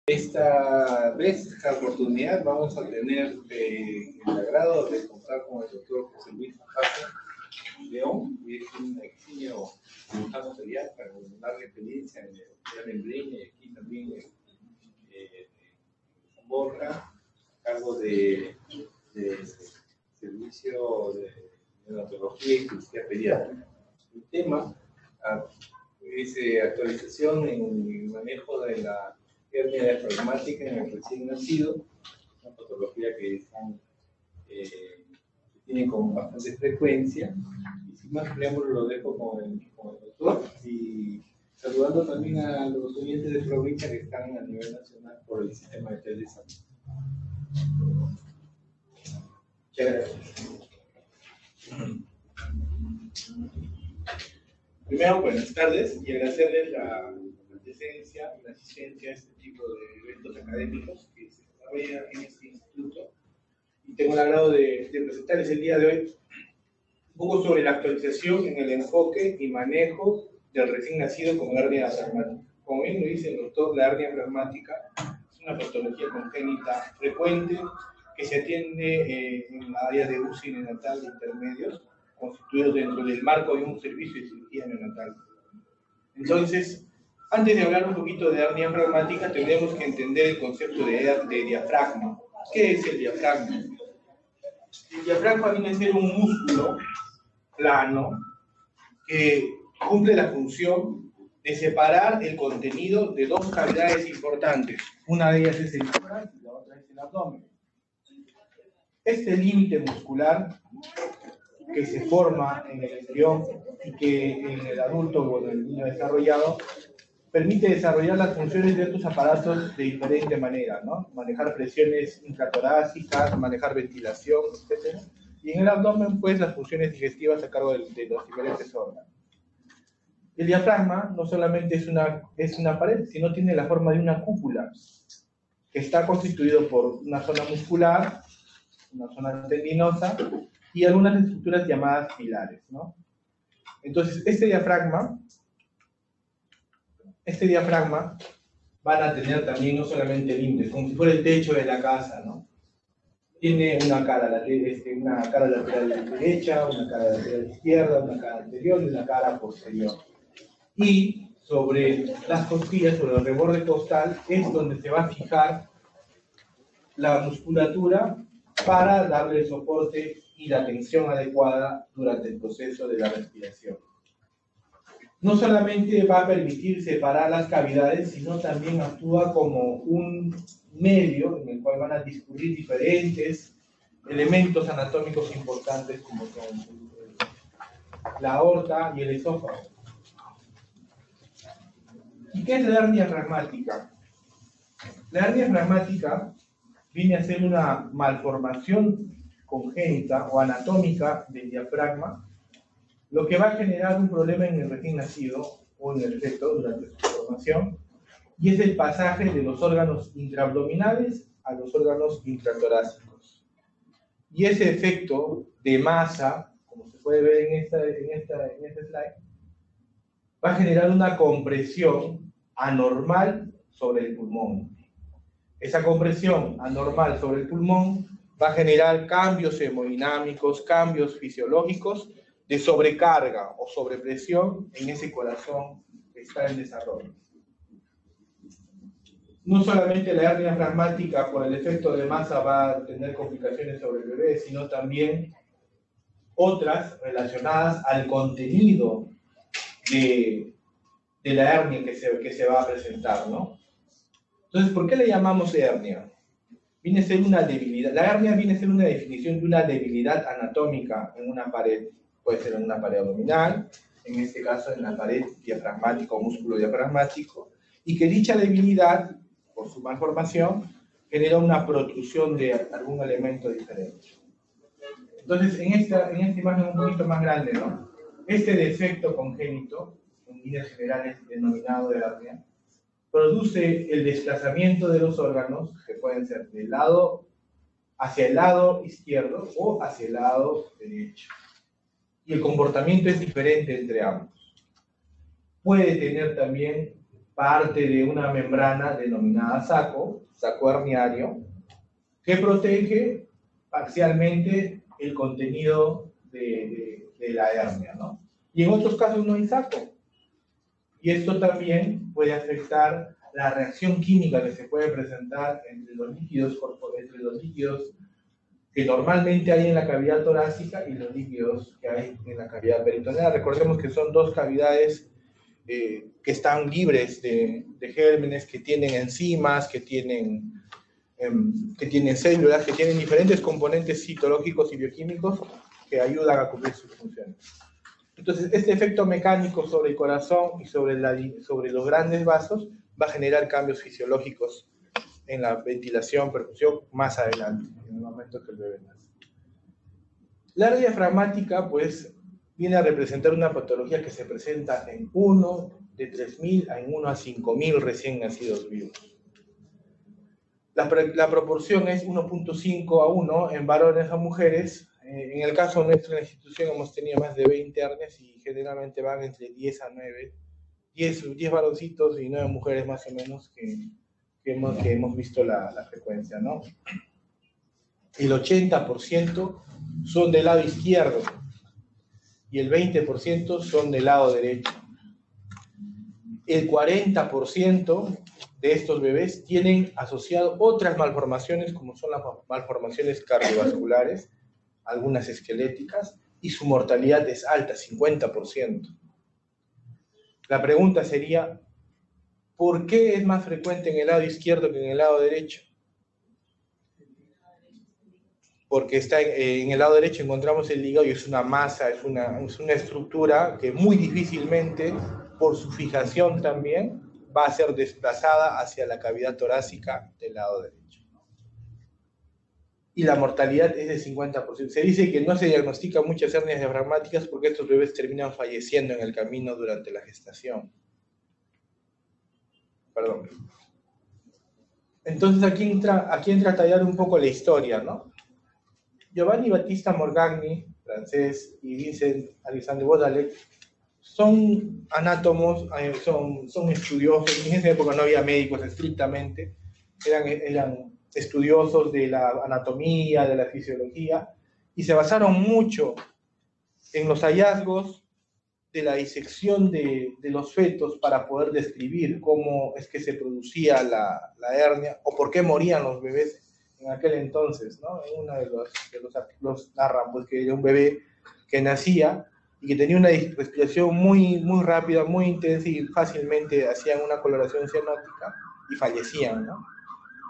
Esta vez, esta oportunidad, vamos a tener el agrado de contar con el doctor José Luis Fajardo León, que es un eximio cirujano pediatra con larga experiencia en la membreña y aquí también en Borja, a cargo de servicio de neonatología y cirugía pediátrica. El tema es actualización en el manejo de la hernia diafragmática en el recién nacido, una patología que tienen con bastante frecuencia. Y sin más preámbulo lo dejo con el doctor y saludando también a los oyentes de provincia que están a nivel nacional por el sistema de telesalud. Muchas gracias. Primero, buenas tardes y agradecerles la presencia y la asistencia a este tipo de eventos académicos que se desarrollan en este instituto. Y tengo el agrado de presentarles el día de hoy un poco sobre la actualización en el enfoque y manejo del recién nacido con hernia diafragmática. Como bien lo dice el doctor, la hernia diafragmática es una patología congénita frecuente que se atiende en la área de UCI neonatal de intermedios, constituidos dentro del marco de un servicio de cirugía neonatal. Entonces, antes de hablar un poquito de hernia diafragmática, tendremos que entender el concepto de diafragma. ¿Qué es el diafragma? El diafragma viene a ser un músculo plano que cumple la función de separar el contenido de dos cavidades importantes. Una de ellas es el tórax y la otra es el abdomen. Este límite muscular que se forma en el embrión y que en el adulto o en el niño desarrollado permite desarrollar las funciones de estos aparatos de diferente manera, ¿no? Manejar presiones intratorácicas, manejar ventilación, etc. Y en el abdomen, pues, las funciones digestivas a cargo de los diferentes órganos. El diafragma no solamente es una pared, sino tiene la forma de una cúpula, que está constituido por una zona muscular, una zona tendinosa y algunas estructuras llamadas pilares, ¿no? Entonces, este diafragma van a tener también no solamente límites, como si fuera el techo de la casa, ¿no? Tiene una cara lateral derecha, una cara lateral izquierda, una cara anterior y una cara posterior. Y sobre las costillas, sobre el reborde costal, es donde se va a fijar la musculatura para darle el soporte y la tensión adecuada durante el proceso de la respiración. No solamente va a permitir separar las cavidades, sino también actúa como un medio en el cual van a discurrir diferentes elementos anatómicos importantes como son la aorta y el esófago. ¿Y qué es la hernia diafragmática? La hernia diafragmática viene a ser una malformación congénita o anatómica del diafragma, lo que va a generar un problema en el recién nacido o en el feto durante su formación, y es el pasaje de los órganos intraabdominales a los órganos intratorácicos. Y ese efecto de masa, como se puede ver en este slide, va a generar una compresión anormal sobre el pulmón. Esa compresión anormal sobre el pulmón va a generar cambios hemodinámicos, cambios fisiológicos de sobrecarga o sobrepresión en ese corazón que está en desarrollo. No solamente la hernia diafragmática por el efecto de masa va a tener complicaciones sobre el bebé, sino también otras relacionadas al contenido de la hernia que se va a presentar, ¿no? Entonces, ¿por qué le llamamos hernia? Viene a ser una debilidad. La hernia viene a ser una definición de una debilidad anatómica en una pared. Puede ser en una pared abdominal, en este caso en la pared diafragmática o músculo diafragmático, y que dicha debilidad, por su malformación, genera una protrusión de algún elemento diferente. Entonces, en esta imagen un poquito más grande, ¿no? Este defecto congénito, en líneas generales denominado hernia, produce el desplazamiento de los órganos, que pueden ser hacia el lado izquierdo o hacia el lado derecho. Y el comportamiento es diferente entre ambos. Puede tener también parte de una membrana denominada saco herniario, que protege parcialmente el contenido de la hernia, ¿no? Y en otros casos no hay saco. Y esto también puede afectar la reacción química que se puede presentar entre los líquidos que normalmente hay en la cavidad torácica y los líquidos que hay en la cavidad peritoneal. Recordemos que son dos cavidades que están libres de gérmenes, que tienen enzimas, que tienen células, que tienen diferentes componentes citológicos y bioquímicos que ayudan a cumplir sus funciones. Entonces, este efecto mecánico sobre el corazón y sobre los grandes vasos va a generar cambios fisiológicos en la ventilación, perfusión, más adelante, en el momento que el bebé nace. La hernia diafragmática, pues, viene a representar una patología que se presenta en 1 de 3.000 a en 1 a 5.000 recién nacidos vivos. La proporción es 1.5 a 1 en varones a mujeres. En el caso nuestro, en la institución, hemos tenido más de 20 hernias y generalmente van entre 10 a 9, 10 varoncitos y 9 mujeres más o menos que hemos visto la frecuencia, ¿no? El 80% son del lado izquierdo y el 20% son del lado derecho. El 40% de estos bebés tienen asociado otras malformaciones, como son las malformaciones cardiovasculares, algunas esqueléticas, y su mortalidad es alta, 50%. La pregunta sería, ¿por qué es más frecuente en el lado izquierdo que en el lado derecho? Porque en el lado derecho encontramos el hígado y es una masa, es una estructura que muy difícilmente, por su fijación también, va a ser desplazada hacia la cavidad torácica del lado derecho. Y la mortalidad es del 50%. Se dice que no se diagnostican muchas hernias diafragmáticas porque estos bebés terminan falleciendo en el camino durante la gestación. Perdón. Entonces aquí entra a tallar un poco la historia, ¿no? Giovanni Battista Morgagni, francés, y Vincent Alexandre Baudelaire son anátomos, son estudiosos. En esa época no había médicos estrictamente, eran estudiosos de la anatomía, de la fisiología, y se basaron mucho en los hallazgos de la disección de los fetos para poder describir cómo es que se producía la hernia o por qué morían los bebés en aquel entonces, ¿no? En uno de los artículos narran pues, que era un bebé que nacía y que tenía una respiración muy, muy rápida, muy intensa y fácilmente hacían una coloración cianótica y fallecían, ¿no?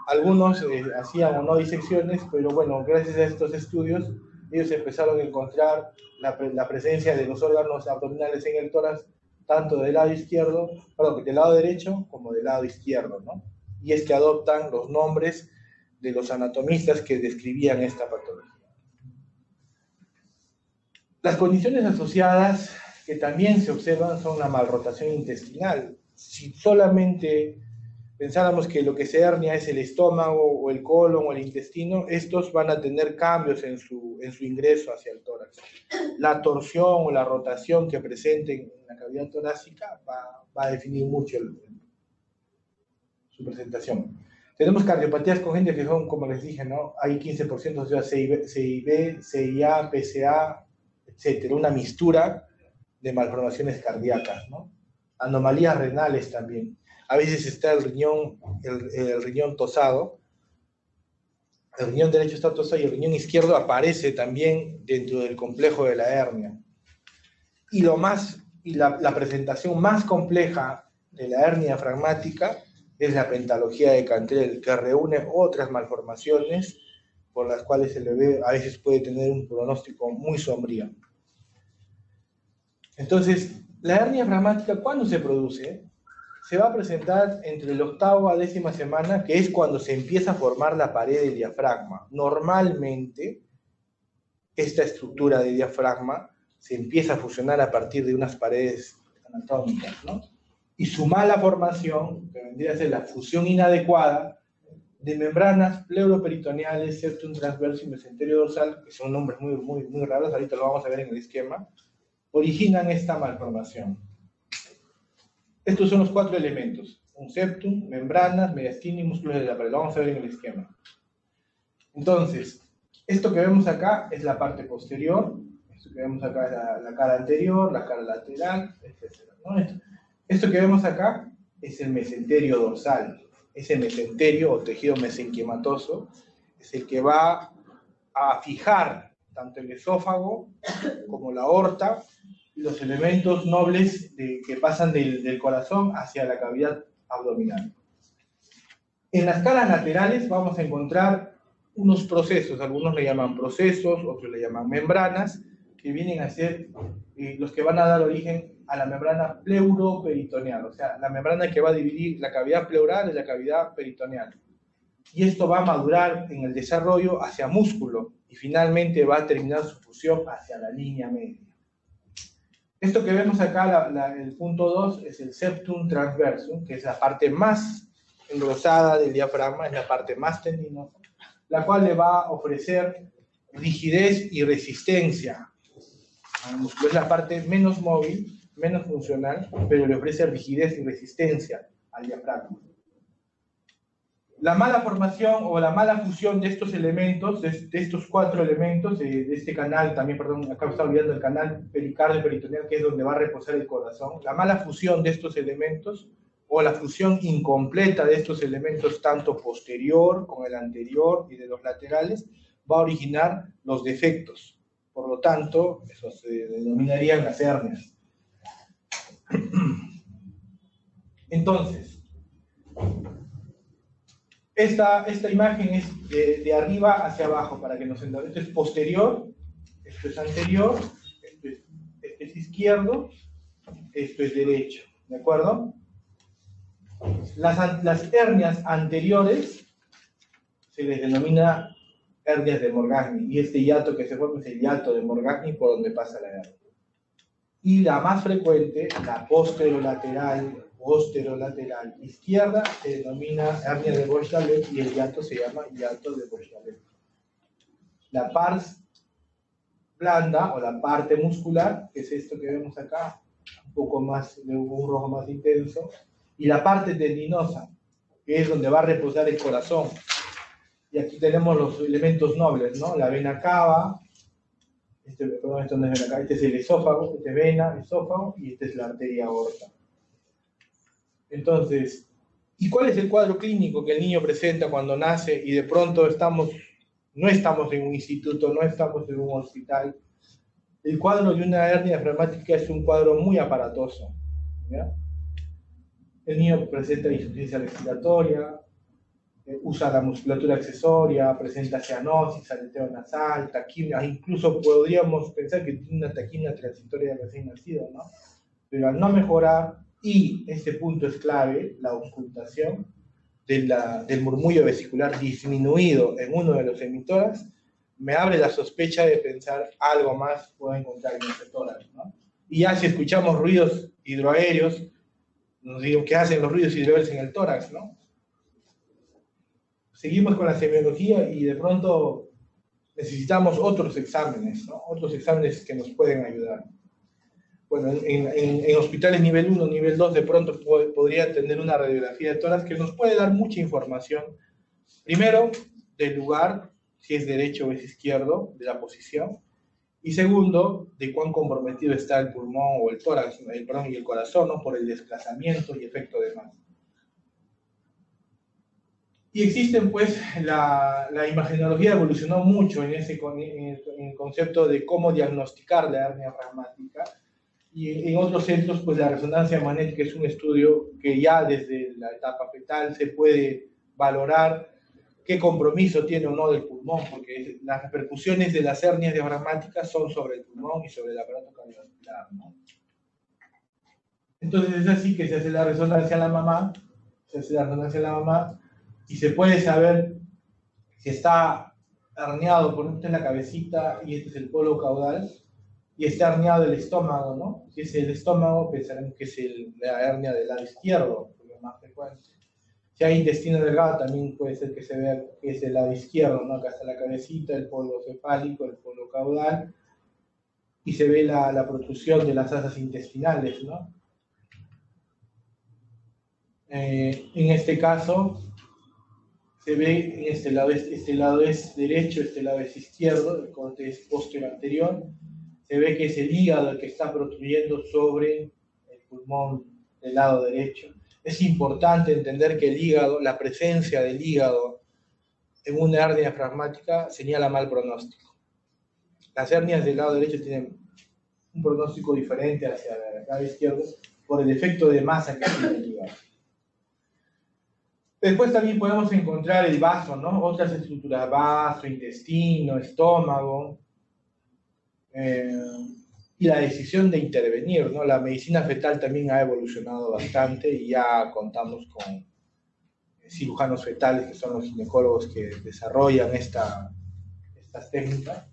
Algunos hacían o no disecciones, pero bueno, gracias a estos estudios, ellos empezaron a encontrar la presencia de los órganos abdominales en el tórax, tanto del lado izquierdo, perdón, del lado derecho como del lado izquierdo, ¿no? Y es que adoptan los nombres de los anatomistas que describían esta patología. Las condiciones asociadas que también se observan son la malrotación intestinal. Si solamente pensáramos que lo que se hernia es el estómago o el colon o el intestino, estos van a tener cambios en su ingreso hacia el tórax. La torsión o la rotación que presenten en la cavidad torácica va a definir mucho su presentación. Tenemos cardiopatías congénitas que son, como les dije, ¿no? Hay 15% de CIB, CIA, PCA, etcétera, una mistura de malformaciones cardíacas, ¿no? Anomalías renales también. A veces está el riñón tosado, el riñón derecho está tosado y el riñón izquierdo aparece también dentro del complejo de la hernia. Y la presentación más compleja de la hernia diafragmática es la pentalogía de Cantrell, que reúne otras malformaciones por las cuales el bebé a veces puede tener un pronóstico muy sombrío. Entonces, la hernia diafragmática, ¿cuándo se produce? Se va a presentar entre el 8ª a 10ª semana, que es cuando se empieza a formar la pared del diafragma. Normalmente, esta estructura de diafragma se empieza a fusionar a partir de unas paredes anatómicas, ¿no? Y su mala formación, que vendría a ser la fusión inadecuada de membranas pleuroperitoneales, septum transverso y mesenterio dorsal, que son nombres muy, muy, muy raros, ahorita lo vamos a ver en el esquema, originan esta malformación. Estos son los 4 elementos. un septum, membranas, mediastina y músculos de la pared. Lo vamos a ver en el esquema. Entonces, esto que vemos acá es la parte posterior, esto que vemos acá es la cara anterior, la cara lateral, etc., ¿no? Esto que vemos acá es el mesenterio dorsal. Ese mesenterio o tejido mesenquimatoso es el que va a fijar tanto el esófago como la aorta y los elementos nobles que pasan del corazón hacia la cavidad abdominal. En las caras laterales vamos a encontrar unos procesos, algunos le llaman procesos, otros le llaman membranas, que vienen a ser los que van a dar origen a la membrana pleuroperitoneal, o sea, la membrana que va a dividir la cavidad pleural de la cavidad peritoneal. Y esto va a madurar en el desarrollo hacia músculo y finalmente va a terminar su fusión hacia la línea media. Esto que vemos acá, el punto 2, es el septum transversum, que es la parte más engrosada del diafragma, es la parte más tendinosa, la cual le va a ofrecer rigidez y resistencia al músculo. Es la parte menos móvil, menos funcional, pero le ofrece rigidez y resistencia al diafragma. La mala formación o la mala fusión de estos elementos, de estos 4 elementos, de este canal, también, perdón, acá me estaba olvidando el canal pericardio peritoneal, que es donde va a reposar el corazón, la mala fusión de estos elementos, o la fusión incompleta de estos elementos, tanto posterior como el anterior y de los laterales, va a originar los defectos. Por lo tanto, eso se denominarían las hernias. Entonces, esta imagen es de arriba hacia abajo, para que nos entendamos. Esto es posterior, esto es anterior, esto es izquierdo, esto es derecho, ¿de acuerdo? Las hernias anteriores se les denomina hernias de Morgagni, y este hiato que se forma es el hiato de Morgagni por donde pasa la hernia. Y la más frecuente, la posterolateral izquierda, se denomina hernia de Bosch-Dallet y el hiato se llama hiato de Bosch-Dallet. La pars blanda o la parte muscular, que es esto que vemos acá, un poco más, de un rojo más intenso, y la parte tendinosa, que es donde va a reposar el corazón. Y aquí tenemos los elementos nobles, ¿no? La vena cava, perdón, esto no es vena cava, este es el esófago, este es vena, esófago, y esta es la arteria aorta. Entonces, ¿y cuál es el cuadro clínico que el niño presenta cuando nace y de pronto no estamos en un instituto, no estamos en un hospital? El cuadro de una hernia diafragmática es un cuadro muy aparatoso, ¿ya? El niño presenta insuficiencia respiratoria, usa la musculatura accesoria, presenta cianosis, aleteo nasal, taquimia, incluso podríamos pensar que tiene una taquimia transitoria de recién nacido, ¿no? Pero al no mejorar, y este punto es clave, la auscultación del murmullo vesicular disminuido en uno de los emitórax, me abre la sospecha de pensar algo más puedo encontrar en ese tórax, ¿no? Y ya si escuchamos ruidos hidroaéreos, nos digo qué hacen los ruidos hidroaéreos en el tórax, ¿no? Seguimos con la semiología y de pronto necesitamos otros exámenes, ¿no? Otros exámenes que nos pueden ayudar. Bueno, en hospitales nivel 1, nivel 2, de pronto podría tener una radiografía de tórax que nos puede dar mucha información. Primero, del lugar, si es derecho o es izquierdo, de la posición. Y segundo, de cuán comprometido está el pulmón o el tórax, y el corazón, ¿no? Por el desplazamiento y efecto de masa. Y existen, pues, la imagenología evolucionó mucho en el concepto de cómo diagnosticar la hernia diafragmática. Y en otros centros, pues la resonancia magnética es un estudio que ya desde la etapa fetal se puede valorar qué compromiso tiene o no del pulmón, porque las repercusiones de las hernias diafragmáticas son sobre el pulmón y sobre el aparato cardiovascular, ¿no? Entonces es así que se hace la resonancia a la mamá, y se puede saber si está herniado, por ejemplo, en la cabecita, y este es el polo caudal, y está herniado el estómago, ¿no? Si es el estómago, pensaremos que es la hernia del lado izquierdo, lo más frecuente. Si hay intestino delgado, también puede ser que se vea que es el lado izquierdo, ¿no? Acá está la cabecita, el polo cefálico, el polo caudal, y se ve la protrusión de las asas intestinales, ¿no? En este caso, se ve en este lado es derecho, este lado es izquierdo, el corte es posterior anterior. Se ve que es el hígado el que está protrudiendo sobre el pulmón del lado derecho. Es importante entender que el hígado, la presencia del hígado en una hernia diafragmática señala mal pronóstico. Las hernias del lado derecho tienen un pronóstico diferente hacia el lado izquierdo por el efecto de masa que tiene el hígado. Después también podemos encontrar el vaso, ¿no? Otras estructuras, vaso, intestino, estómago, y la decisión de intervenir, ¿no? La medicina fetal también ha evolucionado bastante y ya contamos con cirujanos fetales, que son los ginecólogos que desarrollan estas técnicas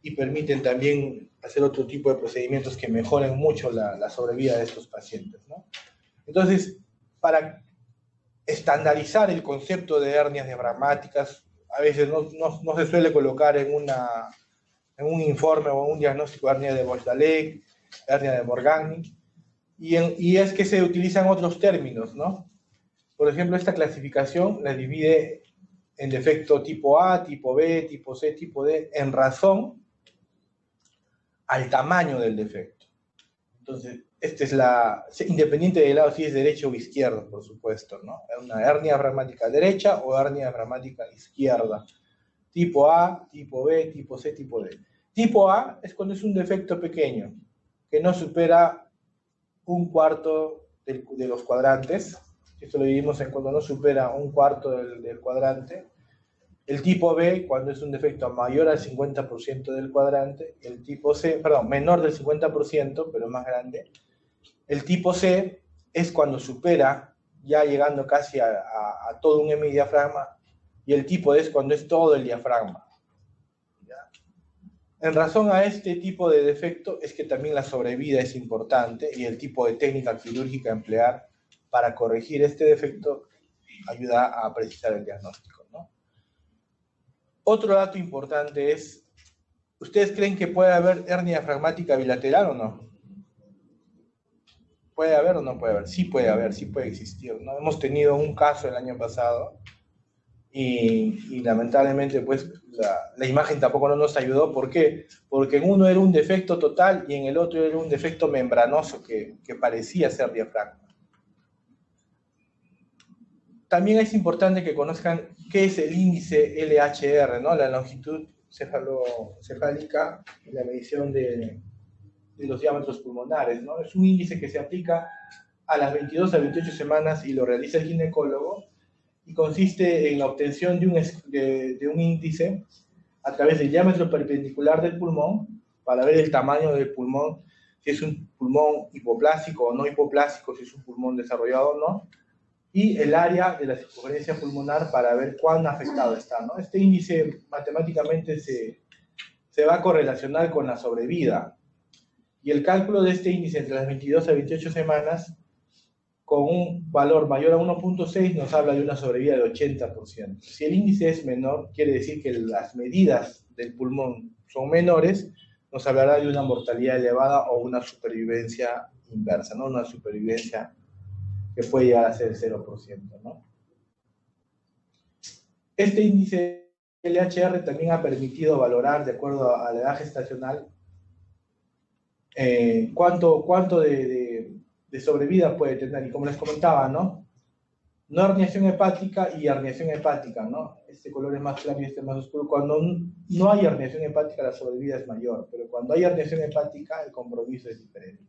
y permiten también hacer otro tipo de procedimientos que mejoren mucho la sobrevida de estos pacientes, ¿no? Entonces, para estandarizar el concepto de hernias diafragmáticas, a veces no se suele colocar en un informe o en un diagnóstico de hernia de Mojdalek, hernia de Morgagni, y es que se utilizan otros términos, ¿no? Por ejemplo, esta clasificación la divide en defecto tipo A, tipo B, tipo C, tipo D, en razón al tamaño del defecto. Entonces, esta es independiente del lado si es derecho o izquierdo, por supuesto, ¿no? Es una hernia diafragmática derecha o hernia diafragmática izquierda. Tipo A, tipo B, tipo C, tipo D. Tipo A es cuando es un defecto pequeño, que no supera un cuarto de los cuadrantes. Esto lo dividimos en cuando no supera un cuarto del cuadrante. El tipo B, cuando es un defecto mayor al 50% del cuadrante. El tipo C, perdón, menor del 50%, pero más grande. El tipo C es cuando supera, ya llegando casi a todo un hemidiafragma, y el tipo D es cuando es todo el diafragma. ¿Ya? En razón a este tipo de defecto es que también la sobrevida es importante y el tipo de técnica quirúrgica a emplear para corregir este defecto ayuda a precisar el diagnóstico, ¿no? Otro dato importante es, ¿ustedes creen que puede haber hernia diafragmática bilateral o no? ¿Puede haber o no puede haber? Sí puede haber, sí puede existir, ¿no? Hemos tenido un caso el año pasado y lamentablemente pues la imagen tampoco no nos ayudó. ¿Por qué? Porque en uno era un defecto total y en el otro era un defecto membranoso que parecía ser diafragma. También es importante que conozcan qué es el índice LHR, ¿no? La longitud cefálica y la medición de los diámetros pulmonares, ¿no? Es un índice que se aplica a las 22 a 28 semanas y lo realiza el ginecólogo y consiste en la obtención de un índice a través del diámetro perpendicular del pulmón para ver el tamaño del pulmón, si es un pulmón hipoplásico o no hipoplásico, si es un pulmón desarrollado o no, y el área de la circunferencia pulmonar para ver cuán afectado está, ¿no? Este índice matemáticamente se va a correlacionar con la sobrevida. Y el cálculo de este índice entre las 22 a 28 semanas, con un valor mayor a 1.6, nos habla de una sobrevida de 80%. Si el índice es menor, quiere decir que las medidas del pulmón son menores, nos hablará de una mortalidad elevada o una supervivencia inversa, ¿no? Una supervivencia que puede llegar a ser el 0%, ¿no? Este índice LHR también ha permitido valorar, de acuerdo a la edad gestacional, cuánto de sobrevida puede tener. Y como les comentaba, ¿no? No herniación hepática y herniación hepática, ¿no? Este color es más claro y este más oscuro. Cuando no hay herniación hepática, la sobrevida es mayor, pero cuando hay herniación hepática, el compromiso es diferente.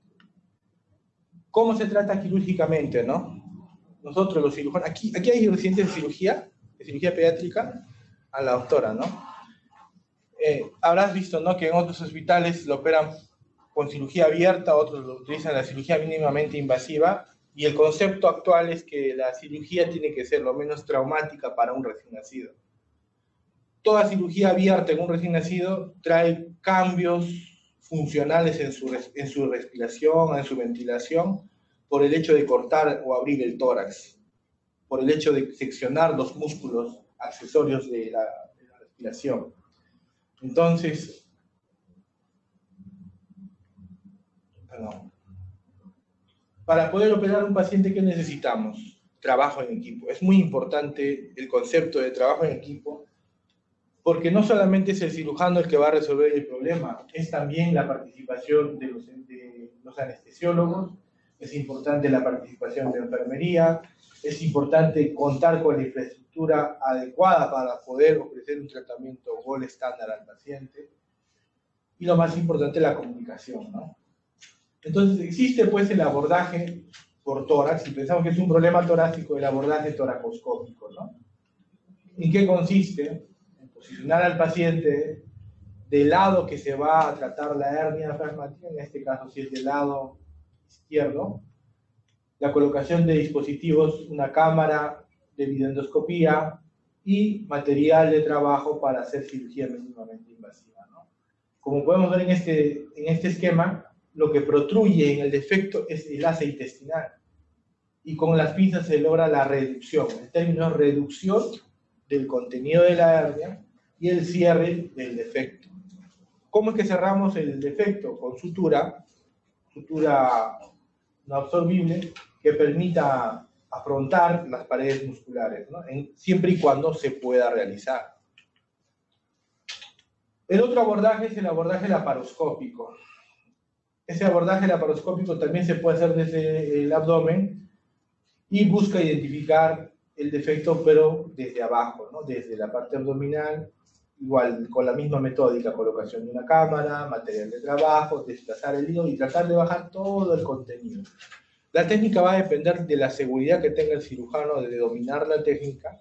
¿Cómo se trata quirúrgicamente, no? Nosotros los cirujanos, aquí hay residentes de cirugía pediátrica, a la doctora, ¿no? Habrás visto, ¿no? Que en otros hospitales lo operan con cirugía abierta, otros lo utilizan la cirugía mínimamente invasiva, y el concepto actual es que la cirugía tiene que ser lo menos traumática para un recién nacido. Toda cirugía abierta en un recién nacido trae cambios funcionales en su respiración, en su ventilación, por el hecho de cortar o abrir el tórax, por el hecho de seccionar los músculos accesorios de la respiración. Entonces, para poder operar a un paciente, ¿qué necesitamos? trabajo en equipo. Es muy importante el concepto de trabajo en equipo, porque no solamente es el cirujano el que va a resolver el problema, es también la participación de los anestesiólogos, es importante la participación de enfermería, es importante contar con la infraestructura adecuada para poder ofrecer un tratamiento gold estándar al paciente, y lo más importante, la comunicación, ¿no? Entonces existe pues el abordaje por tórax, y pensamos que es un problema torácico, el abordaje toracoscópico, ¿no? ¿En qué consiste? En posicionar al paciente del lado que se va a tratar la hernia diafragmática, en este caso si es del lado izquierdo, la colocación de dispositivos, una cámara de videoendoscopía y material de trabajo para hacer cirugía mínimamente invasiva, ¿no? Como podemos ver en este esquema, lo que protruye en el defecto es el asa intestinal, y con las pinzas se logra la reducción. El término es reducción del contenido de la hernia y el cierre del defecto. ¿Cómo es que cerramos el defecto? Con sutura no absorbible que permita afrontar las paredes musculares, ¿no? Siempre y cuando se pueda realizar. El otro abordaje es el abordaje laparoscópico. Ese abordaje laparoscópico también se puede hacer desde el abdomen y busca identificar el defecto, pero desde abajo, ¿no? Desde la parte abdominal, igual con la misma metódica, colocación de una cámara, material de trabajo, desplazar el hilo y tratar de bajar todo el contenido. La técnica va a depender de la seguridad que tenga el cirujano de dominar la técnica,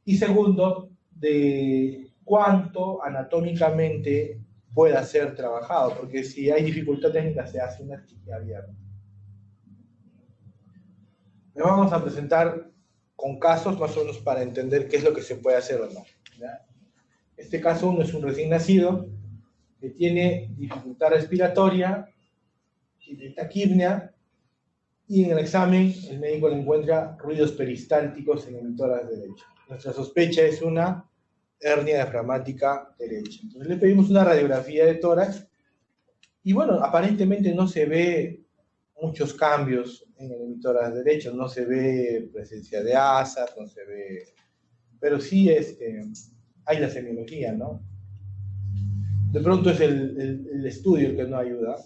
y segundo, de cuánto anatómicamente pueda ser trabajado, porque si hay dificultad técnica se hace una cirugía abierta. Me vamos a presentar con casos más o menos para entender qué es lo que se puede hacer o no, ¿ya? Este caso 1 es un recién nacido que tiene dificultad respiratoria, tiene taquipnea, y en el examen el médico le encuentra ruidos peristálticos en el tórax derecho. Nuestra sospecha es una hernia diafragmática derecha. Entonces le pedimos una radiografía de tórax y bueno, aparentemente no se ve muchos cambios en el hemitórax derecho, no se ve presencia de asas, no se ve, pero sí hay la semiología, ¿no? De pronto es el estudio el que no ayuda,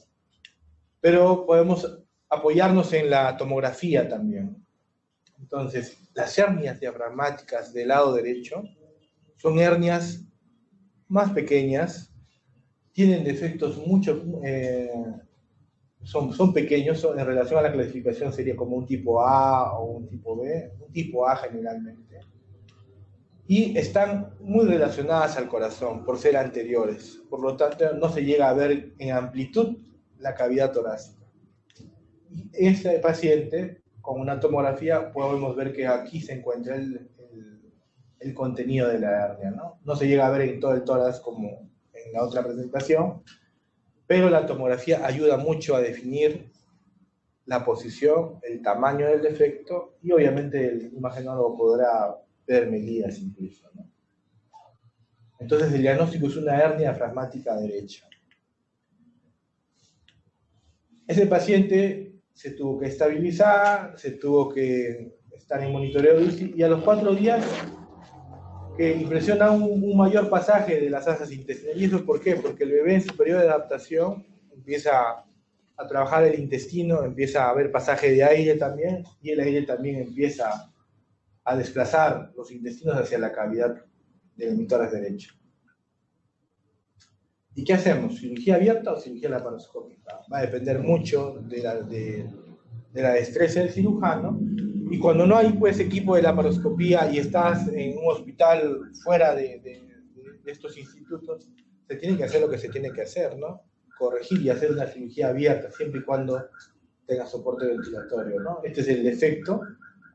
pero podemos apoyarnos en la tomografía también. Entonces, las hernias diafragmáticas del lado derecho son hernias más pequeñas, tienen defectos son pequeños, en relación a la clasificación sería como un tipo A o un tipo B, un tipo A generalmente, y están muy relacionadas al corazón por ser anteriores, por lo tanto no se llega a ver en amplitud la cavidad torácica. Y este paciente, con una tomografía, podemos ver que aquí se encuentra el contenido de la hernia, ¿no? No se llega a ver en todo el tórax como en la otra presentación, pero la tomografía ayuda mucho a definir la posición, el tamaño del defecto, y obviamente el imagenólogo podrá ver medidas incluso, ¿no? Entonces el diagnóstico es una hernia diafragmática derecha. Ese paciente se tuvo que estabilizar, se tuvo que estar en monitoreo de UCI, y a los 4 días que impresiona un mayor pasaje de las asas intestinales. ¿Y eso por qué? Porque el bebé en su periodo de adaptación empieza a trabajar el intestino, empieza a haber pasaje de aire también, y el aire también empieza a desplazar los intestinos hacia la cavidad del hemitórax derecho. ¿Y qué hacemos? ¿Cirugía abierta o cirugía laparoscópica? Va a depender mucho de la destreza del cirujano, y cuando no hay pues equipo de laparoscopía y estás en un hospital fuera de estos institutos, se tiene que hacer lo que se tiene que hacer, ¿no? Corregir y hacer una cirugía abierta, siempre y cuando tenga soporte ventilatorio, ¿no? Este es el defecto,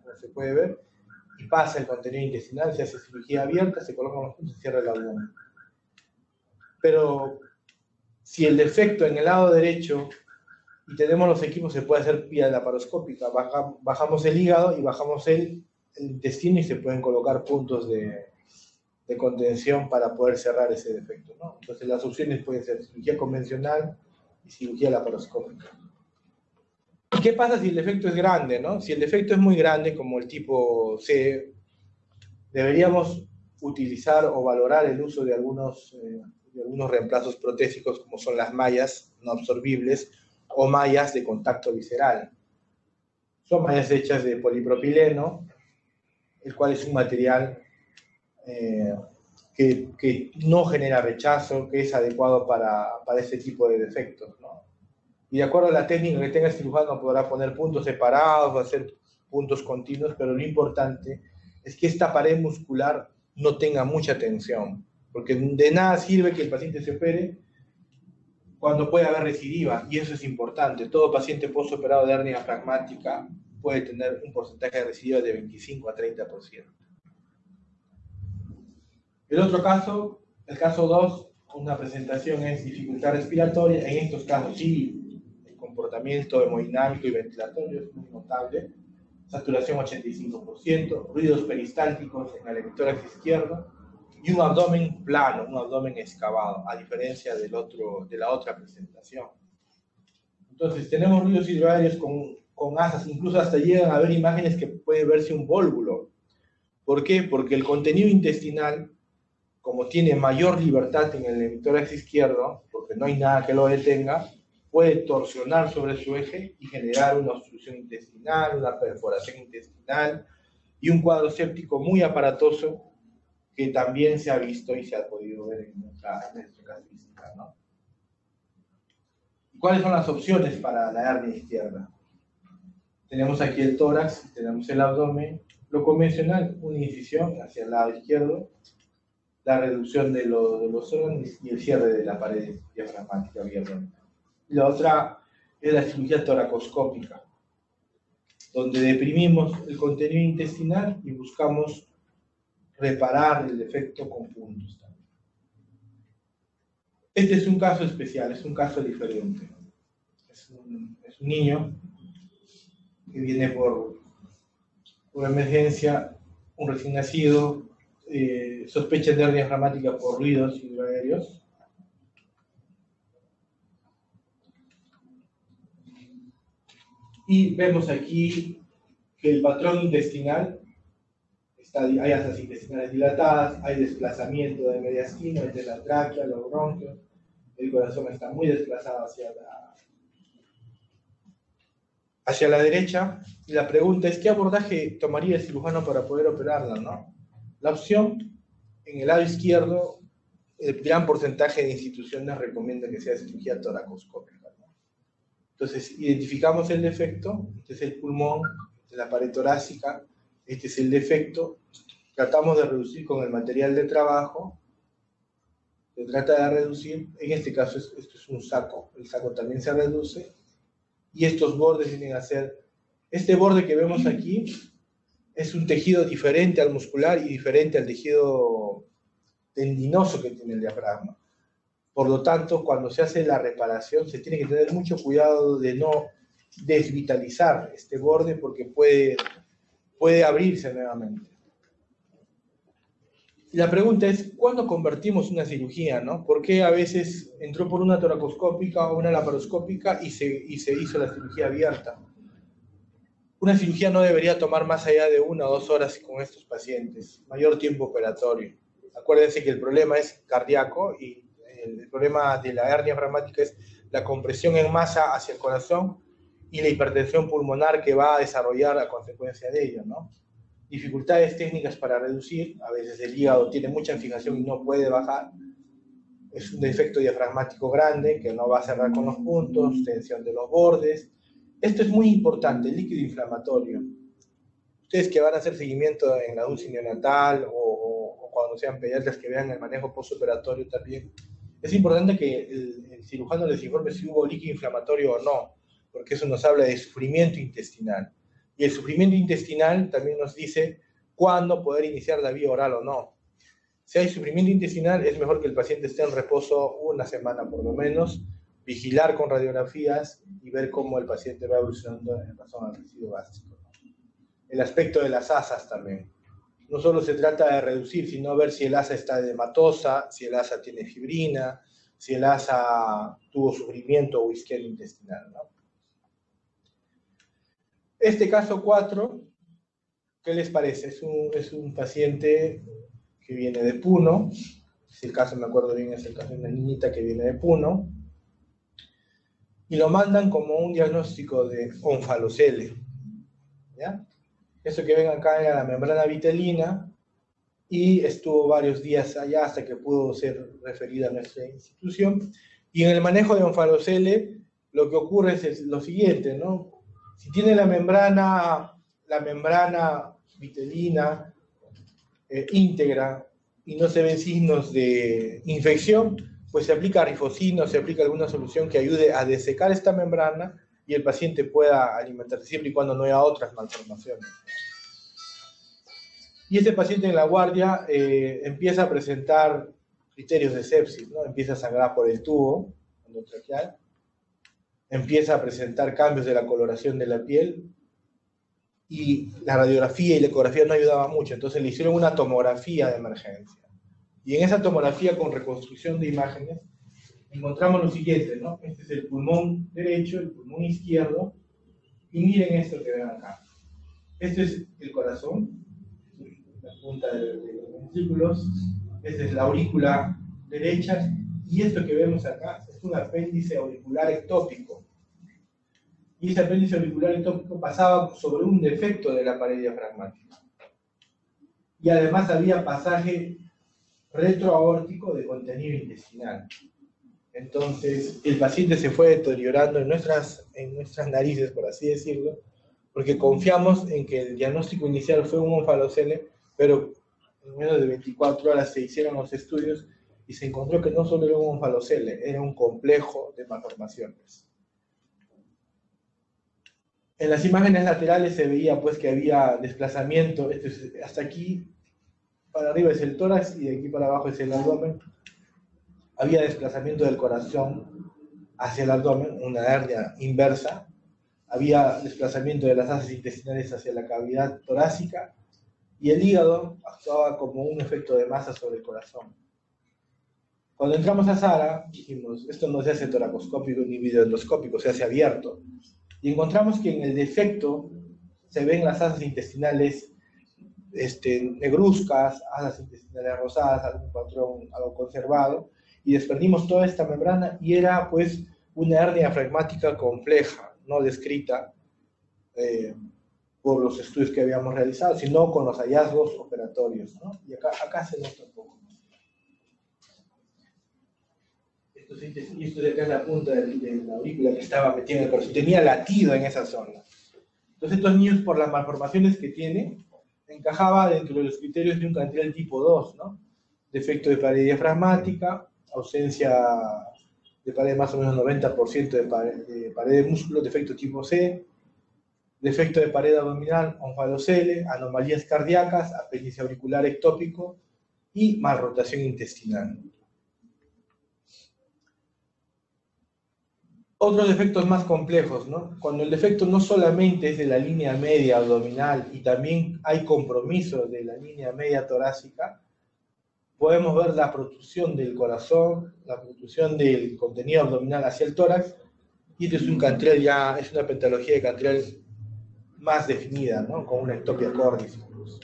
como se puede ver, y pasa el contenido intestinal, se hace cirugía abierta, se colocan los puntos y se cierra el abdomen. Pero si el defecto en el lado derecho y tenemos los equipos, se puede hacer vía laparoscópica, bajamos el hígado y bajamos el intestino, y se pueden colocar puntos de contención para poder cerrar ese defecto, ¿no? Entonces las opciones pueden ser cirugía convencional y cirugía laparoscópica. qué pasa si el defecto es grande, ¿no? Si el defecto es muy grande, como el tipo C, deberíamos utilizar o valorar el uso de algunos reemplazos protésicos, como son las mallas no absorbibles o mallas de contacto visceral. Son mallas hechas de polipropileno, el cual es un material que no genera rechazo, que es adecuado para este tipo de defectos, ¿no? Y de acuerdo a la técnica que tenga el cirujano podrá poner puntos separados o hacer puntos continuos, pero lo importante es que esta pared muscular no tenga mucha tensión, porque de nada sirve que el paciente se opere cuando puede haber recidiva, y eso es importante. Todo paciente postoperado de hernia diafragmática puede tener un porcentaje de recidiva de 25 a 30%. El otro caso, el caso 2, una presentación es dificultad respiratoria. En estos casos sí, el comportamiento hemodinámico y ventilatorio es muy notable. Saturación 85%, ruidos peristálticos en el hemisferio izquierdo y un abdomen plano, un abdomen excavado, a diferencia de la otra presentación. Entonces, tenemos ruidos hidroaéreos con asas, incluso hasta llegan a ver imágenes que puede verse un vólvulo. ¿Por qué? Porque el contenido intestinal, como tiene mayor libertad en el hemisferio izquierdo, porque no hay nada que lo detenga, puede torsionar sobre su eje y generar una obstrucción intestinal, una perforación intestinal y un cuadro séptico muy aparatoso que también se ha visto y se ha podido ver en nuestra casuística, ¿no? ¿Cuáles son las opciones para la hernia izquierda? Tenemos aquí el tórax, tenemos el abdomen. Lo convencional, una incisión hacia el lado izquierdo, la reducción de los órganos y el cierre de la pared diafragmática abierta. La otra es la cirugía toracoscópica, donde deprimimos el contenido intestinal y buscamos reparar el defecto con puntos también. Este es un caso especial, es un caso diferente. Es un niño que viene por emergencia, un recién nacido, sospecha de hernia diafragmática por ruidos hidroaéreos. Y vemos aquí que el patrón intestinal, hay asas intestinales dilatadas, hay desplazamiento de mediastino entre la tráquea, los bronquios, el corazón está muy desplazado hacia la derecha, y la pregunta es, ¿qué abordaje tomaría el cirujano para poder operarla, ¿no? La opción, en el lado izquierdo, el gran porcentaje de instituciones recomienda que sea cirugía toracoscópica, ¿no? Entonces, identificamos el defecto, este es el pulmón, de la pared torácica, este es el defecto, tratamos de reducir con el material de trabajo, se trata de reducir, en este caso esto es un saco, el saco también se reduce, y estos bordes vienen a ser, este borde que vemos aquí es un tejido diferente al muscular y diferente al tejido tendinoso que tiene el diafragma. Por lo tanto, cuando se hace la reparación, se tiene que tener mucho cuidado de no desvitalizar este borde porque puede abrirse nuevamente. Y la pregunta es, ¿cuándo convertimos una cirugía, no? ¿Por qué a veces entró por una toracoscópica o una laparoscópica y se hizo la cirugía abierta? Una cirugía no debería tomar más allá de 1 o 2 horas con estos pacientes, mayor tiempo operatorio. Acuérdense que el problema es cardíaco y el problema de la hernia diafragmática es la compresión en masa hacia el corazón y la hipertensión pulmonar que va a desarrollar a consecuencia de ello, ¿no? Dificultades técnicas para reducir, a veces el hígado tiene mucha fijación y no puede bajar, es un defecto diafragmático grande que no va a cerrar con los puntos, tensión de los bordes. Esto es muy importante, el líquido inflamatorio. Ustedes que van a hacer seguimiento en la UCI neonatal o cuando sean pediatras que vean el manejo postoperatorio también, es importante que el cirujano les informe si hubo líquido inflamatorio o no, porque eso nos habla de sufrimiento intestinal. Y el sufrimiento intestinal también nos dice cuándo poder iniciar la vía oral o no. Si hay sufrimiento intestinal, es mejor que el paciente esté en reposo 1 semana por lo menos, vigilar con radiografías y ver cómo el paciente va evolucionando en razón al residuo gástrico. El aspecto de las asas también. No solo se trata de reducir, sino ver si el asa está edematosa, si el asa tiene fibrina, si el asa tuvo sufrimiento o isquemia intestinal, ¿no? Este caso 4, ¿qué les parece? Es un paciente que viene de Puno. Si el caso me acuerdo bien, es el caso de una niñita que viene de Puno. Y lo mandan como un diagnóstico de onfalocele. ¿Ya? Eso que ven acá era la membrana vitelina y estuvo varios días allá hasta que pudo ser referida a nuestra institución. Y en el manejo de onfalocele lo que ocurre es lo siguiente, ¿no? Si tiene la membrana vitelina íntegra y no se ven signos de infección, pues se aplica rifocino, se aplica alguna solución que ayude a desecar esta membrana y el paciente pueda alimentarse siempre y cuando no haya otras malformaciones. Y este paciente en la guardia empieza a presentar criterios de sepsis, ¿no? Empieza a sangrar por el tubo endotraqueal, empieza a presentar cambios de la coloración de la piel, y la radiografía y la ecografía no ayudaban mucho, entonces le hicieron una tomografía de emergencia. Y en esa tomografía con reconstrucción de imágenes encontramos lo siguiente, ¿no? Este es el pulmón derecho, el pulmón izquierdo, y miren esto que ven acá. Este es el corazón, la punta de los ventrículos, esta es la aurícula derecha, y esto que vemos acá es un apéndice auricular ectópico. Y ese apéndice auricular ectópico pasaba sobre un defecto de la pared diafragmática. Y además había pasaje retroaórtico de contenido intestinal. Entonces, el paciente se fue deteriorando en nuestras narices, por así decirlo, porque confiamos en que el diagnóstico inicial fue un onfalocele, pero en menos de 24 horas se hicieron los estudios y se encontró que no solo era un onfalocele, era un complejo de malformaciones. En las imágenes laterales se veía pues que había desplazamiento, hasta aquí para arriba es el tórax y de aquí para abajo es el abdomen. Había desplazamiento del corazón hacia el abdomen, una hernia inversa. Había desplazamiento de las asas intestinales hacia la cavidad torácica y el hígado actuaba como un efecto de masa sobre el corazón. Cuando entramos a Sara, dijimos, esto no se hace toracoscópico ni videoendoscópico, se hace abierto. Y encontramos que en el defecto se ven las asas intestinales negruzcas, asas intestinales rosadas, algún patrón, algo conservado, y desprendimos toda esta membrana y era pues una hernia diafragmática compleja, no descrita por los estudios que habíamos realizado, sino con los hallazgos operatorios, ¿no? Y acá se nota un poco. Y esto de acá es la punta de la aurícula que estaba metida en el corazón, tenía latido en esa zona. Entonces estos niños, por las malformaciones que tienen, encajaba dentro de los criterios de un Cantrell tipo 2, ¿no? Defecto de pared diafragmática, ausencia de pared más o menos 90% de pared de músculo, defecto tipo C, defecto de pared abdominal, onfalocele, anomalías cardíacas, apéndice auricular ectópico y malrotación intestinal. Otros defectos más complejos, ¿no? Cuando el defecto no solamente es de la línea media abdominal y también hay compromiso de la línea media torácica, podemos ver la protrusión del corazón, la protrusión del contenido abdominal hacia el tórax, y este es un Cantrell ya, es una pentología de Cantrell más definida, ¿no? Con una ectopia cordis incluso.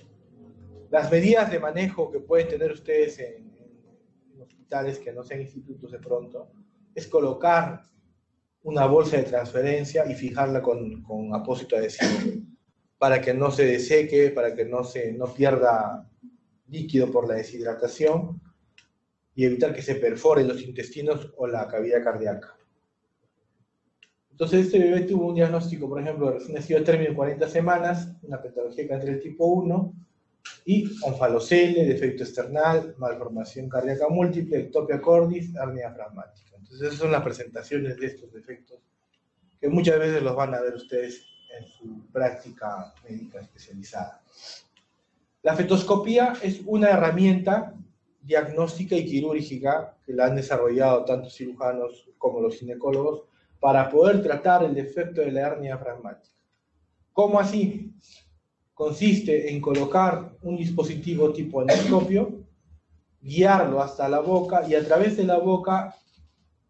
Las medidas de manejo que pueden tener ustedes en hospitales que no sean institutos de pronto, es colocar una bolsa de transferencia y fijarla con apósito adhesivo, para que no se deseque, para que no pierda líquido por la deshidratación y evitar que se perforen los intestinos o la cavidad cardíaca. Entonces este bebé tuvo un diagnóstico, por ejemplo, de recién nacido a término de 40 semanas, una pentología de Cantrell tipo 1, y onfalocele, defecto external, malformación cardíaca múltiple, ectopia cordis, hernia diafragmática. Entonces esas son las presentaciones de estos defectos, que muchas veces los van a ver ustedes en su práctica médica especializada. La fetoscopía es una herramienta diagnóstica y quirúrgica que la han desarrollado tanto cirujanos como los ginecólogos para poder tratar el defecto de la hernia diafragmática. ¿Cómo así? Consiste en colocar un dispositivo tipo endoscopio, guiarlo hasta la boca y a través de la boca,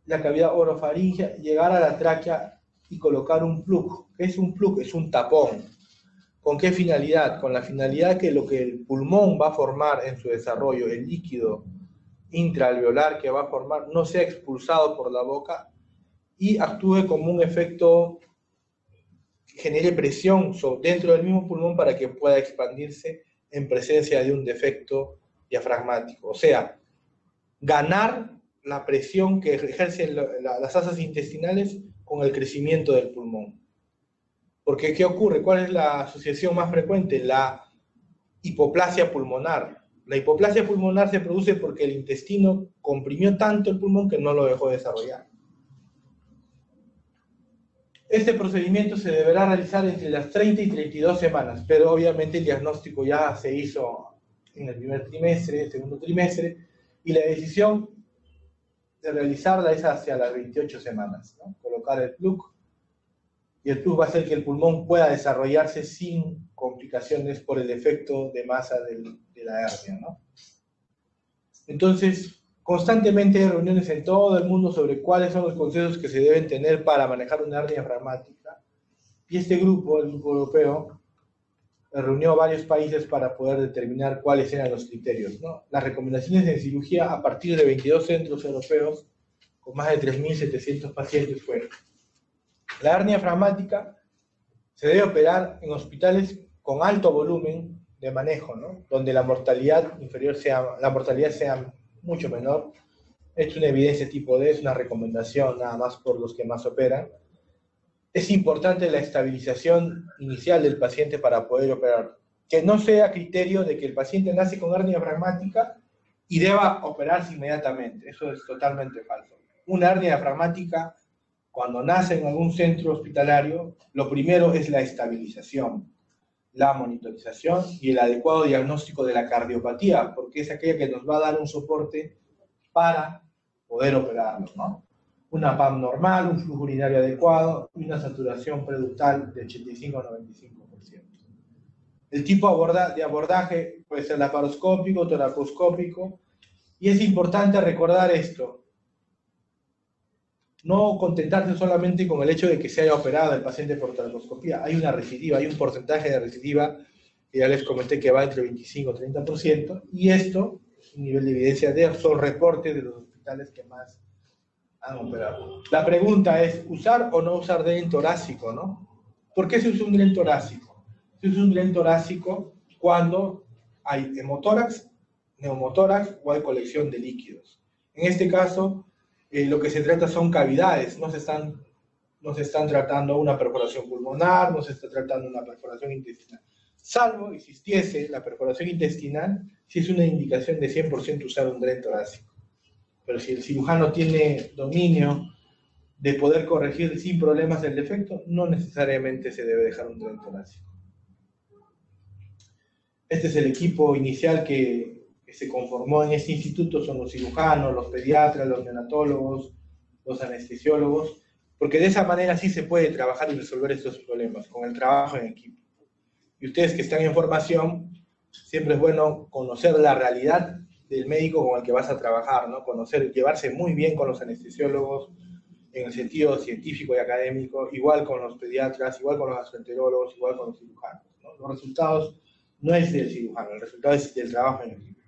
la cavidad orofaringea, llegar a la tráquea y colocar un plug. ¿Qué es un plug? Es un tapón. ¿Con qué finalidad? Con la finalidad que lo que el pulmón va a formar en su desarrollo, el líquido intraalveolar que va a formar, no sea expulsado por la boca y actúe como un efecto, genere presión dentro del mismo pulmón para que pueda expandirse en presencia de un defecto diafragmático. O sea, ganar la presión que ejercen las asas intestinales con el crecimiento del pulmón. Porque, ¿qué ocurre? ¿Cuál es la asociación más frecuente? La hipoplasia pulmonar. La hipoplasia pulmonar se produce porque el intestino comprimió tanto el pulmón que no lo dejó desarrollar. Este procedimiento se deberá realizar entre las 30 y 32 semanas, pero obviamente el diagnóstico ya se hizo en el primer trimestre, segundo trimestre, y la decisión de realizarla es hacia las 28 semanas, ¿no? Colocar el plug, y el plug va a hacer que el pulmón pueda desarrollarse sin complicaciones por el efecto de masa de la hernia, ¿no? Entonces, constantemente hay reuniones en todo el mundo sobre cuáles son los consejos que se deben tener para manejar una hernia diafragmática, y este grupo, el grupo europeo, reunió a varios países para poder determinar cuáles eran los criterios, ¿no? Las recomendaciones en cirugía a partir de 22 centros europeos con más de 3.700 pacientes fueron: la hernia diafragmática se debe operar en hospitales con alto volumen de manejo, ¿no? Donde la mortalidad sea mucho menor. Es una evidencia tipo D, es una recomendación nada más por los que más operan. Es importante la estabilización inicial del paciente para poder operar. Que no sea criterio de que el paciente nace con hernia diafragmática y deba operarse inmediatamente. Eso es totalmente falso. Una hernia diafragmática, cuando nace en algún centro hospitalario, lo primero es la estabilización, la monitorización y el adecuado diagnóstico de la cardiopatía, porque es aquella que nos va a dar un soporte para poder operarlo, ¿no? Una PAM normal, un flujo urinario adecuado y una saturación preductal de 85 a 95%. El tipo de abordaje puede ser laparoscópico, toracoscópico, y es importante recordar esto. No contentarse solamente con el hecho de que se haya operado el paciente por toracoscopía. Hay una recidiva, hay un porcentaje de recidiva que ya les comenté que va entre 25 y 30%, y esto, un nivel de evidencia de son reportes de los hospitales que más han operado. La pregunta es, ¿usar o no usar dren torácico, no? ¿Por qué se usa un dren torácico? Se usa un dren torácico cuando hay hemotórax, neumotórax o hay colección de líquidos. En este caso, lo que se trata son cavidades, no se están tratando una perforación pulmonar, no se está tratando una perforación intestinal. Salvo existiese la perforación intestinal, si es una indicación de 100% usar un dren torácico. Pero si el cirujano tiene dominio de poder corregir sin problemas el defecto, no necesariamente se debe dejar un dren torácico. Este es el equipo inicial que se conformó en este instituto, son los cirujanos, los pediatras, los neonatólogos, los anestesiólogos, porque de esa manera sí se puede trabajar y resolver estos problemas, con el trabajo en equipo. Y ustedes que están en formación, siempre es bueno conocer la realidad del médico con el que vas a trabajar, ¿no? Llevarse muy bien con los anestesiólogos, en el sentido científico y académico, igual con los pediatras, igual con los gastroenterólogos, igual con los cirujanos, ¿no? Los resultados no es del cirujano, el resultado es del trabajo en equipo.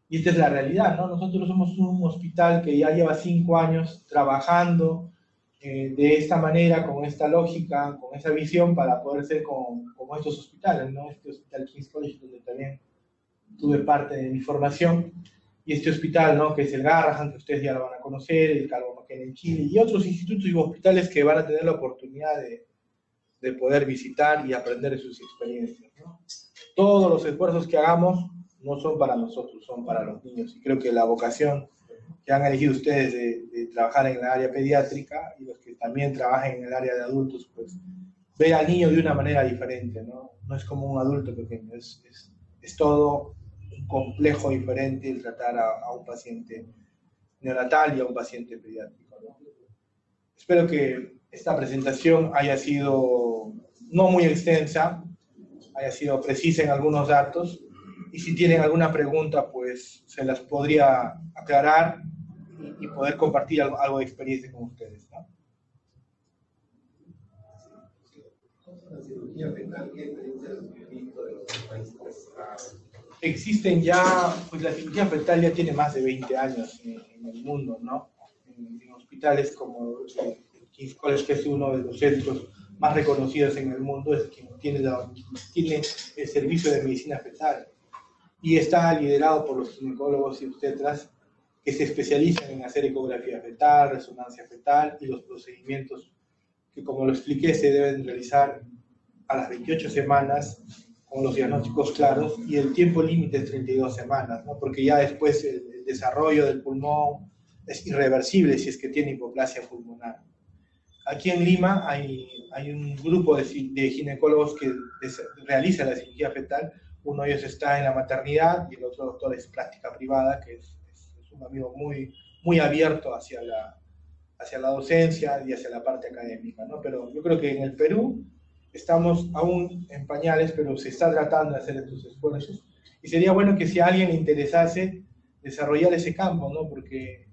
Y esta es la realidad, ¿no? Nosotros somos un hospital que ya lleva 5 años trabajando de esta manera, con esta lógica, con esa visión para poder ser como estos hospitales, ¿no? Este hospital King's College, donde también tuve parte de mi formación, y este hospital, ¿no? Que es el Garrahan, que ustedes ya lo van a conocer, el Calvo Maquena en Chile, y otros institutos y hospitales que van a tener la oportunidad de poder visitar y aprender de sus experiencias, ¿no? Todos los esfuerzos que hagamos no son para nosotros, son para los niños, y creo que la vocación que han elegido ustedes de trabajar en el área pediátrica y los que también trabajen en el área de adultos, pues ver al niño de una manera diferente, ¿no? No es como un adulto pequeño, es todo un complejo diferente el tratar a un paciente neonatal y a un paciente pediátrico, ¿no? Espero que esta presentación haya sido no muy extensa, haya sido precisa en algunos datos, y si tienen alguna pregunta, pues se las podría aclarar y poder compartir algo de experiencia con ustedes, ¿no? cirugía fetal, ¿qué diferencia los visto de los países? Existen ya, pues la cirugía fetal ya tiene más de 20 años en el mundo, ¿no? En hospitales como el King's College, que es uno de los centros más reconocidos en el mundo, es quien tiene el servicio de medicina fetal. Y está liderado por los ginecólogos y obstetras que se especializan en hacer ecografía fetal, resonancia fetal y los procedimientos que, como lo expliqué, se deben realizar a las 28 semanas con los diagnósticos claros, y el tiempo límite es 32 semanas, ¿no? Porque ya después el desarrollo del pulmón es irreversible si es que tiene hipoplasia pulmonar. Aquí en Lima hay un grupo de ginecólogos que realiza la cirugía fetal. Uno de ellos está en la maternidad y el otro doctor es plástica privada, que es un amigo muy abierto hacia la docencia y hacia la parte académica, ¿no? Pero yo creo que en el Perú estamos aún en pañales, pero se está tratando de hacer estos esfuerzos. Y sería bueno que si a alguien le interesase desarrollar ese campo, ¿no? Porque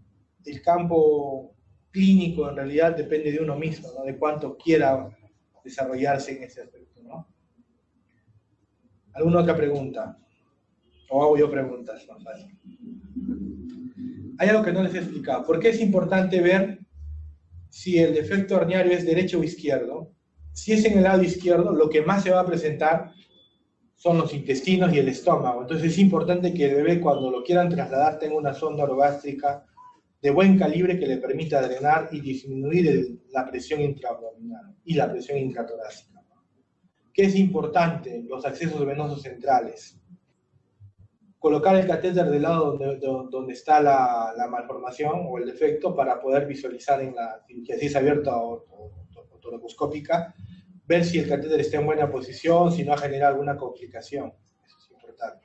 el campo clínico en realidad depende de uno mismo, ¿no? De cuánto quiera desarrollarse en ese aspecto, ¿no? ¿Alguna otra pregunta? ¿O hago yo preguntas? Más fácil. Hay algo que no les he explicado. ¿Por qué es importante ver si el defecto herniario es derecho o izquierdo? Si es en el lado izquierdo, lo que más se va a presentar son los intestinos y el estómago. Entonces es importante que el bebé, cuando lo quieran trasladar, tenga una sonda orogástrica de buen calibre que le permita drenar y disminuir la presión intraabdominal y la presión intratorácica. ¿Qué es importante? Los accesos venosos centrales. Colocar el catéter del lado donde está la malformación o el defecto para poder visualizar en la cirugía, si es abierta o toracoscópica, ver si el catéter está en buena posición, si no ha generado alguna complicación. Eso es importante.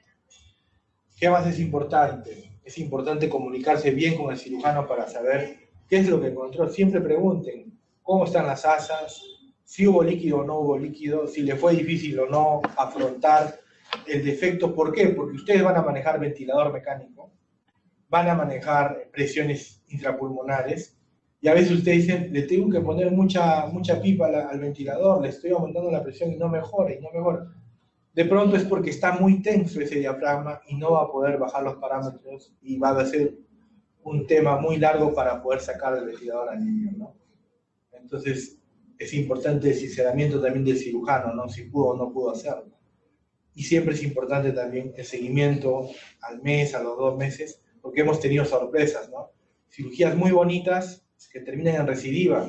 ¿Qué más es importante? Es importante comunicarse bien con el cirujano para saber qué es lo que encontró. Siempre pregunten cómo están las asas, si hubo líquido o no hubo líquido, si le fue difícil o no afrontar el defecto. ¿Por qué? Porque ustedes van a manejar ventilador mecánico, van a manejar presiones intrapulmonares, y a veces ustedes dicen, le tengo que poner mucha pipa al ventilador, le estoy aumentando la presión y no mejora, De pronto es porque está muy tenso ese diafragma y no va a poder bajar los parámetros y va a ser un tema muy largo para poder sacar el ventilador al niño, ¿no? Entonces es importante el sinceramiento también del cirujano, ¿no? Si pudo o no pudo hacerlo. Y siempre es importante también el seguimiento al mes, a los 2 meses, porque hemos tenido sorpresas, ¿no? Cirugías muy bonitas que terminan en recidiva.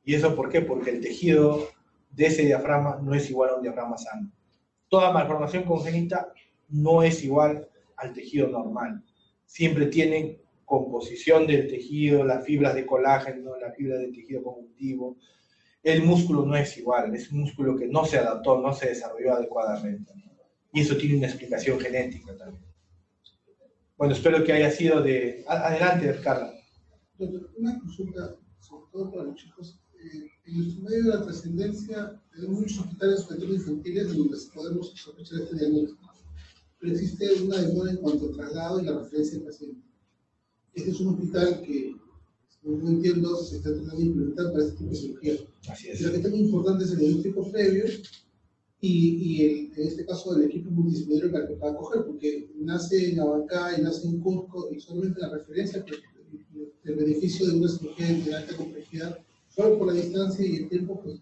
¿Y eso por qué? Porque el tejido de ese diafragma no es igual a un diafragma sano. Toda malformación congénita no es igual al tejido normal. Siempre tienen composición del tejido, las fibras de colágeno, la fibra del tejido conjuntivo. El músculo no es igual, es un músculo que no se adaptó, no se desarrolló adecuadamente. Y eso tiene una explicación genética también. Bueno, espero que haya sido de... Adelante, Carla. Doctor, una consulta, sobre todo para los chicos. En nuestro medio de la trascendencia, tenemos muchos hospitales, sobre todo infantiles, donde podemos sospechar este diagnóstico. Pero existe una demora en cuanto al traslado y la referencia del paciente. Este es un hospital que, como entiendo, se está tratando de implementar para este tipo de cirugía. Así es. Lo que es muy importante es el diagnóstico previo y en este caso el equipo multidisciplinario que va a coger, porque nace en Abacá y nace en Cusco, y solamente la referencia, el beneficio de una cirugía de alta complejidad, solo por la distancia y el tiempo, pues,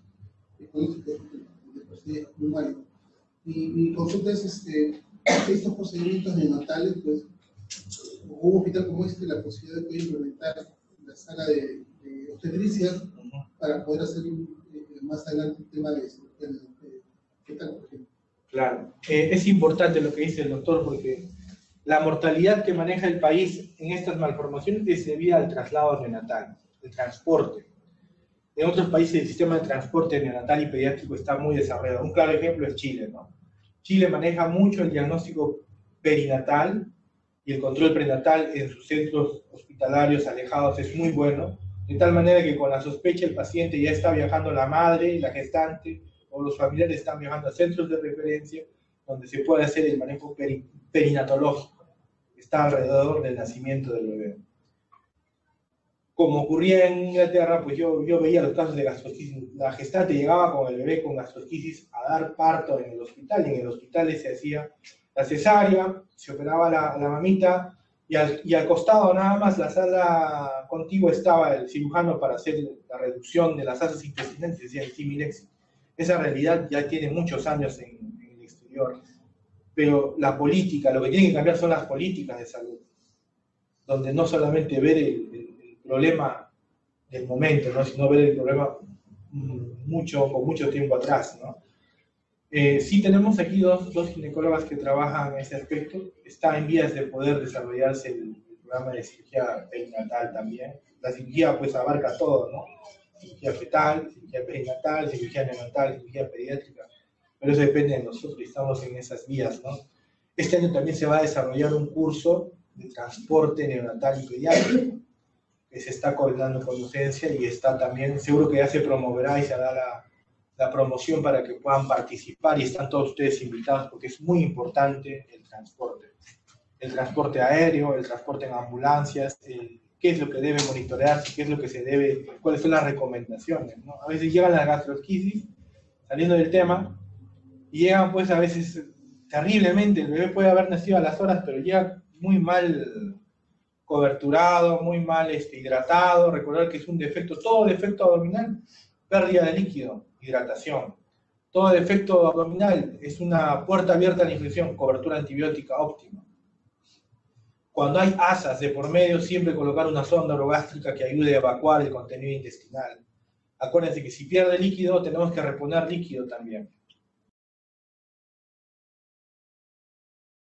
es muy válido. Mi consulta es, estos procedimientos neonatales, pues, un hospital como este, la posibilidad de poder implementar la sala de obstetricia para poder hacer más adelante el tema de cirugía fetal, por ejemplo. Claro, es importante lo que dice el doctor, porque la mortalidad que maneja el país en estas malformaciones es debida al traslado neonatal, el transporte. En otros países el sistema de transporte neonatal y pediátrico está muy desarrollado. Un claro ejemplo es Chile, ¿no? Chile maneja mucho el diagnóstico perinatal y el control prenatal en sus centros hospitalarios alejados es muy bueno, de tal manera que con la sospecha el paciente ya está viajando, la madre, la gestante o los familiares están viajando a centros de referencia donde se puede hacer el manejo perinatológico. Está alrededor del nacimiento del bebé. como ocurría en Inglaterra, pues yo veía los casos de gastrosquisis. La gestante llegaba con el bebé con gastrosquisis a dar parto en el hospital, y en el hospital se hacía la cesárea, se operaba la mamita, y al costado nada más, la sala contigua, estaba el cirujano para hacer la reducción de las asas intestinales, decía el Similex. Esa realidad ya tiene muchos años en el exterior, pero la política, lo que tiene que cambiar son las políticas de salud, donde no solamente ver el problema del momento, ¿no? Sino ver el problema con mucho tiempo atrás, ¿no? Sí tenemos aquí dos ginecólogas que trabajan en ese aspecto. Está en vías de poder desarrollarse el programa de cirugía perinatal también. La cirugía pues abarca todo, ¿no? Cirugía fetal, cirugía perinatal, cirugía neonatal, cirugía pediátrica. Pero eso depende de nosotros y estamos en esas vías, ¿no? Este año también se va a desarrollar un curso de transporte neonatal y pediátrico que se está coordinando con docencia, y está también, seguro que ya se promoverá y se hará la promoción para que puedan participar, y están todos ustedes invitados porque es muy importante el transporte aéreo, el transporte en ambulancias, qué es lo que debe monitorearse, qué es lo que se debe, cuáles son las recomendaciones, ¿no? A veces llegan las gastrosquisis, saliendo del tema, y llegan pues a veces terriblemente, el bebé puede haber nacido a las horas, pero llega muy mal coberturado, muy mal hidratado. Recordar que es un defecto, todo defecto abdominal, pérdida de líquido, hidratación. Todo defecto abdominal es una puerta abierta a la infección, cobertura antibiótica óptima. Cuando hay asas de por medio, siempre colocar una sonda orogástrica que ayude a evacuar el contenido intestinal. Acuérdense que si pierde líquido, tenemos que reponer líquido también.